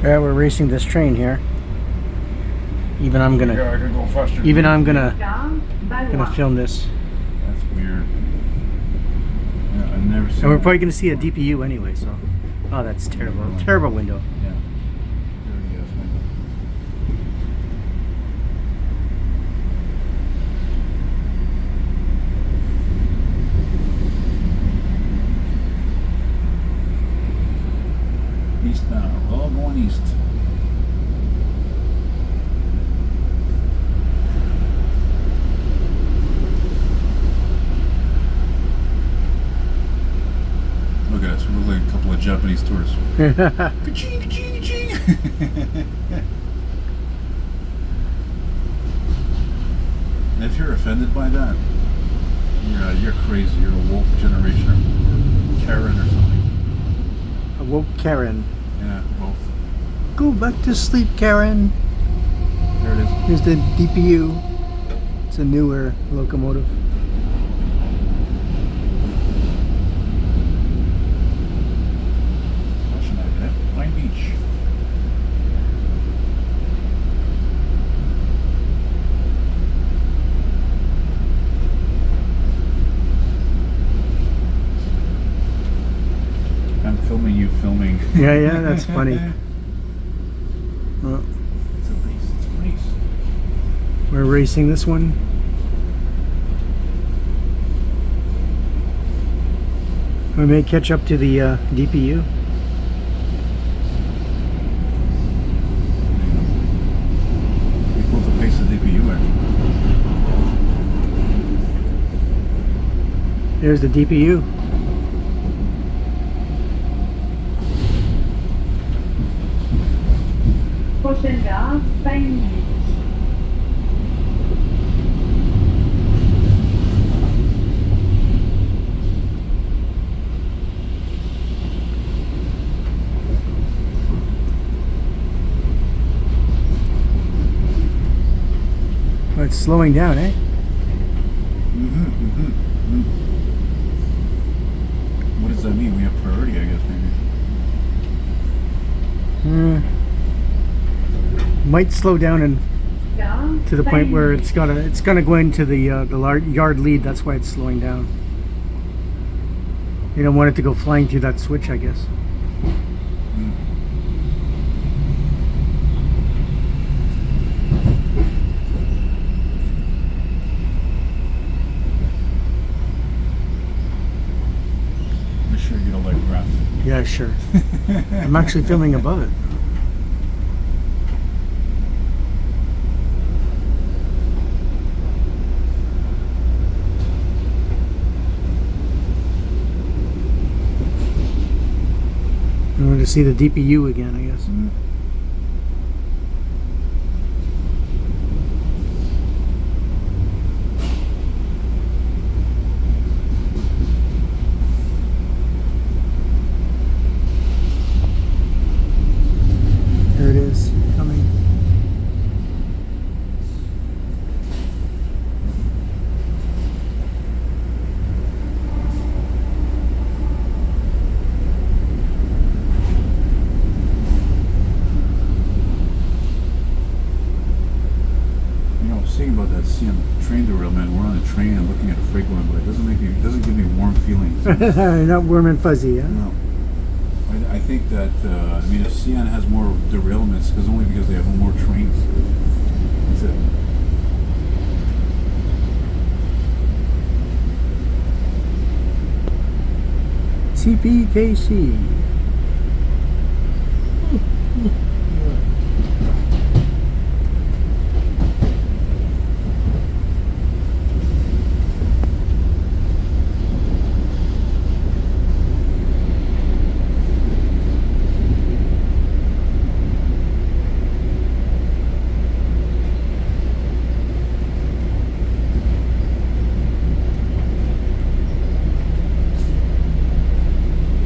Yeah, we're racing this train here. Even I'm gonna. Yeah, I can go faster. Even I'm gonna film this. That's weird. Yeah, I've never seen. And we're probably gonna see a DPU anyway. So, oh, that's terrible. Terrible window. Yeah. Dirty ass window. Eastbound, all going east. Look at us, we look like a couple of Japanese tourists. Ka-ching, ka-ching, ka-ching. And if you're offended by that, you're crazy. You're a woke generation or Karen or something. A woke Karen. Yeah, both. Go back to sleep, Karen. There it is. Here's the DPU. It's a newer locomotive. Pine Beach. I'm filming you filming. Yeah, that's funny. Well, It's a race. It's a race. we're racing this one. We may catch up to the DPU. Equal the pace of DPU actually. There's the DPU. Prochaine gare, Pointe Claire. Oh, it's slowing down, eh? What does that mean? We have priority, I guess, maybe. Might slow down and to the point where it's gonna go into the yard lead. That's why it's slowing down. You don't want it to go flying through that switch, I guess. Make sure you don't like grass. Yeah, sure. I'm actually filming above it. I want to see the DPU again, I guess. There it is, coming. Saying about that seeing train derailment, we're on a train and looking at a freight going by. It doesn't give me warm feelings. Not warm and fuzzy, yeah? No. I think that I mean, if CN has more derailments, it's only because they have more trains. That's it. CPKC.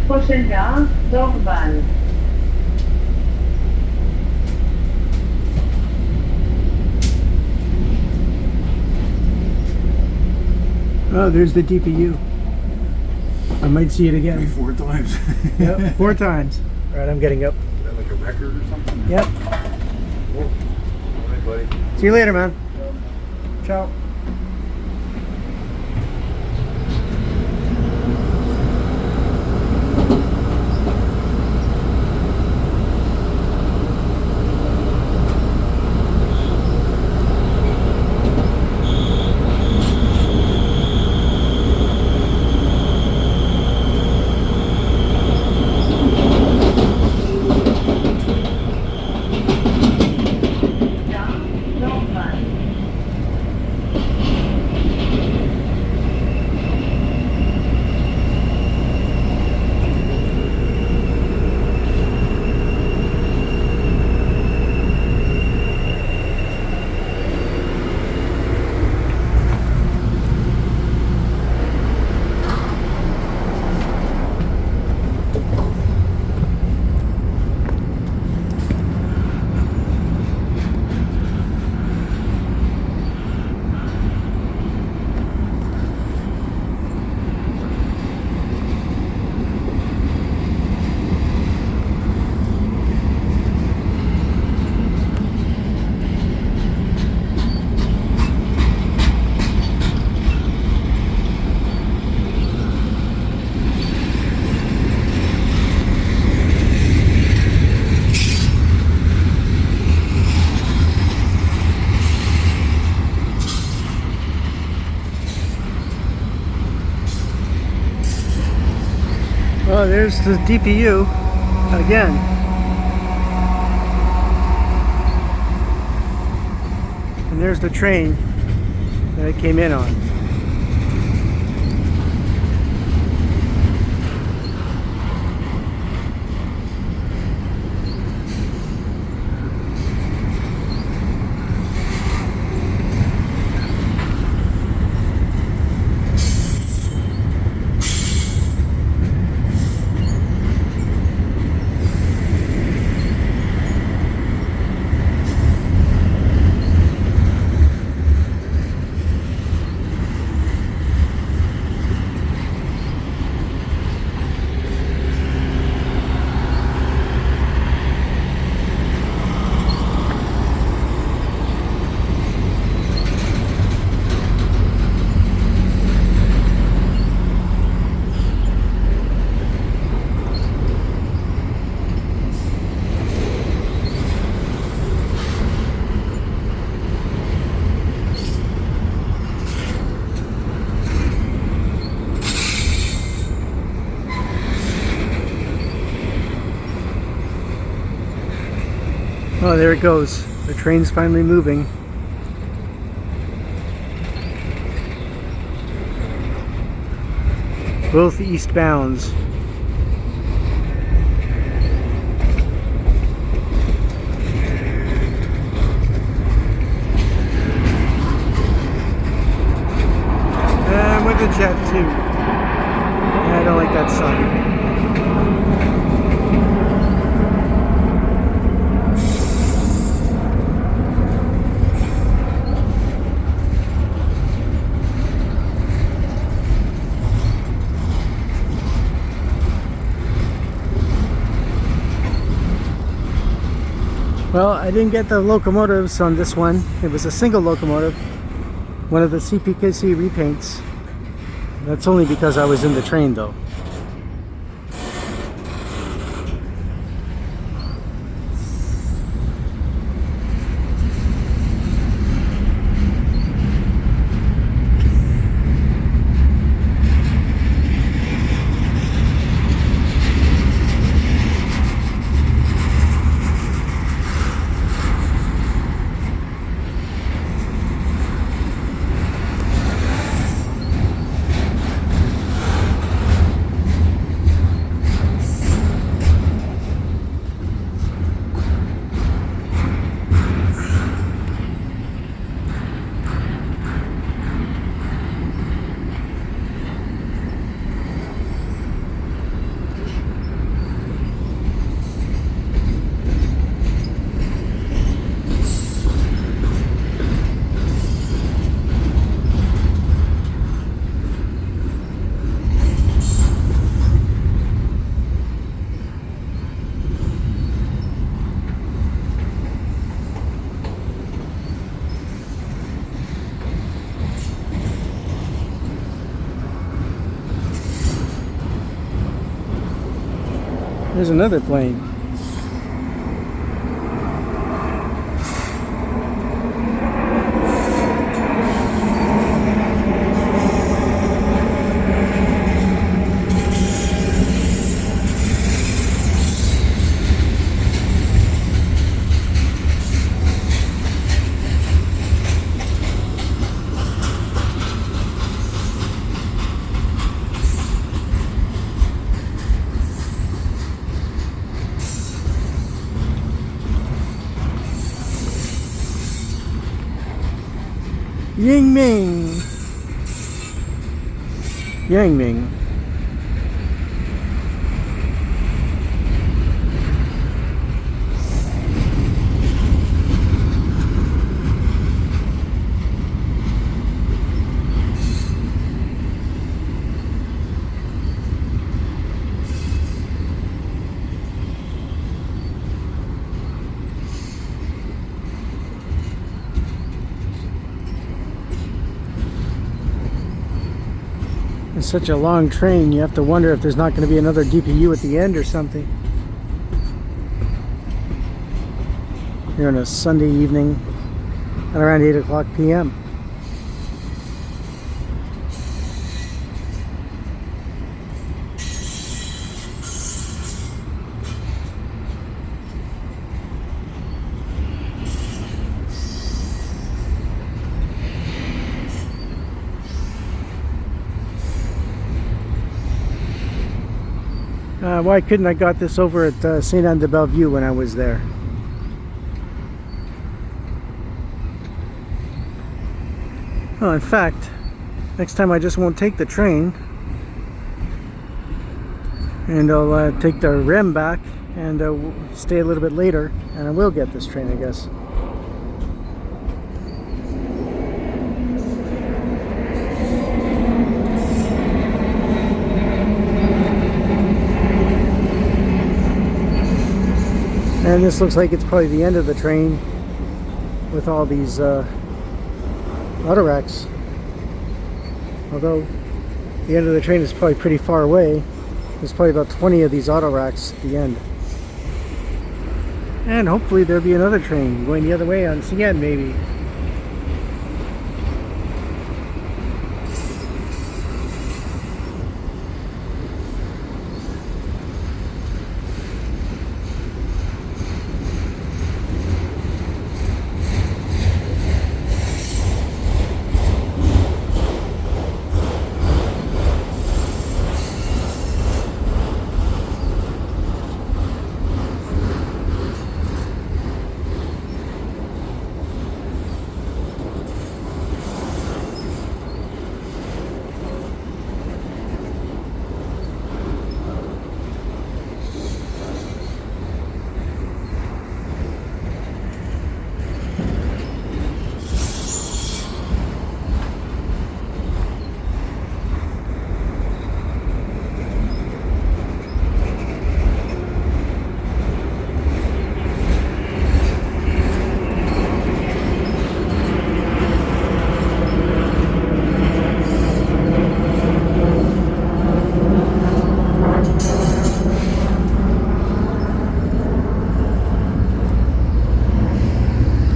Prochaine gare, Dorval. Oh, there's the DPU. I might see it again. 4 times. Yep, 4 times. All right, I'm getting up. Like a record or something? Yep. Whoa. All right, buddy. See you later, man. Ciao. Dorval. Well, there's the DPU again. And there's the train that it came in on. Oh, there it goes. The train's finally moving. Both eastbounds. And with the jet too. I don't like that sun. Well, I didn't get the locomotives on this one. It was a single locomotive, one of the CPKC repaints. That's only because I was in the train though. There's another plane. Ying Ming. Yang Ming. It's such a long train, you have to wonder if there's not going to be another DPU at the end or something. Here on a Sunday evening at around 8 o'clock p.m. Why couldn't I got this over at St. Anne de Bellevue when I was there? Oh, in fact, next time I just won't take the train, and I'll take the REM back and stay a little bit later, and I will get this train, I guess. And this looks like it's probably the end of the train with all these auto racks. Although the end of the train is probably pretty far away. There's probably about 20 of these auto racks at the end. And hopefully there'll be another train going the other way on CN maybe.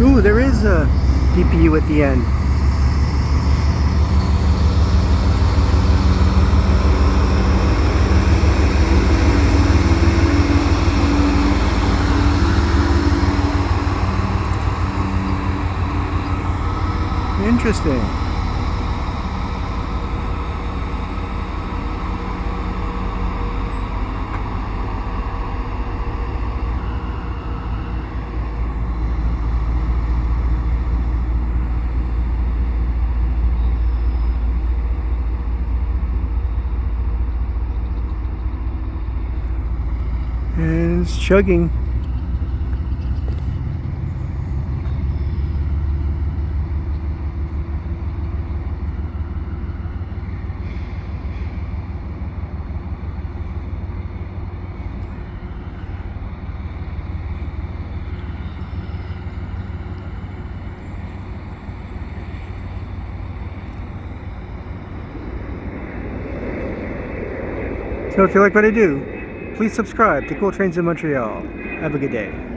Ooh, there is a DPU at the end. Interesting. And it's chugging. So if you like what I do, please subscribe to Cool Trains in Montreal. Have a good day.